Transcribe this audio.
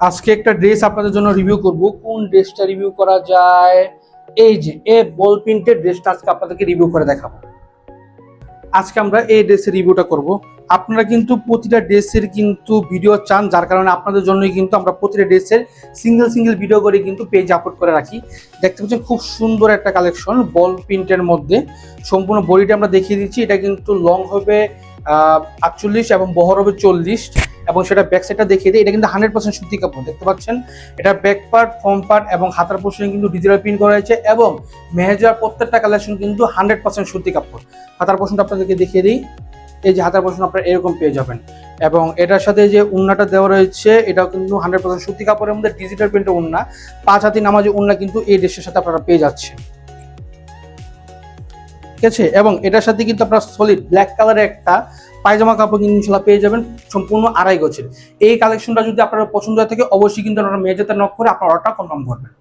আজকে একটা ড্রেস আপনাদের জন্য রিভিউ করব। কোন ড্রেসটা রিভিউ করা যায়? এই যে বল প্রিন্টের ড্রেসটা আজকে আপনাদেরকে রিভিউ করে দেখাবো। আজকে আমরা এই ড্রেসের রিভিউটা করব। আপনারা কিন্তু প্রতিটা ড্রেসের কিন্তু ভিডিও চান, যার কারণে আপনাদের জন্যই কিন্তু আমরা প্রতিটা ড্রেসের সিঙ্গেল ভিডিও করে কিন্তু পেজ আপলোড করে রাখি। দেখতে পাচ্ছেন খুব সুন্দর একটা কালেকশন বল প্রিন্টের মধ্যে। সম্পূর্ণ বডিটা আমরা দেখিয়ে দিচ্ছি। এটা কিন্তু লং হবে 48 এবং বহর হবে 40, এবং সেটা ব্যাক সাইডটা দেখিয়ে দিই। এটা কিন্তু 100% সুতি কাপড়। দেখতে পাচ্ছেন এটা ব্যাক পার্ট, ফ্রন্ট পার্ট এবং হাতার পোর্শনে কিন্তু ডিজিটাল প্রিন্ট করা হয়েছে, এবং মেহেজার প্রত্যেকটা কালেকশন কিন্তু 100% সুতি কাপড়। হাতার পোর্শনটা আপনাদেরকে দেখিয়ে দিই। এই যে হাতার পোর্শন আপনারা এরকম পেয়ে যাবেন, এবং এটার সাথে যে উন্নাটা দেওয়া রয়েছে এটাও কিন্তু 100% সুতি কাপড়ের মধ্যে ডিজিটাল প্রিন্টের উন্না। 5 হাতি নামাজি উন্না কিন্তু এই ড্রেসের সাথে আপনারা পেয়ে যাচ্ছেন। ঠিক আছে, এবং এটার সাথে কিন্তু আপনারা সলিড ব্ল্যাক কালারের একটা পায়জামা কাপড় কিন্তু ইনশাল্লাহ পেয়ে যাবেন, সম্পূর্ণ আড়াই গজের। এই কালেকশনটা যদি আপনারা পছন্দ হয়ে থাকে অবশ্যই কিন্তু আপনারা মেয়েজাতে নক করে আপনার অর্ডারটা কনফার্ম করবেন।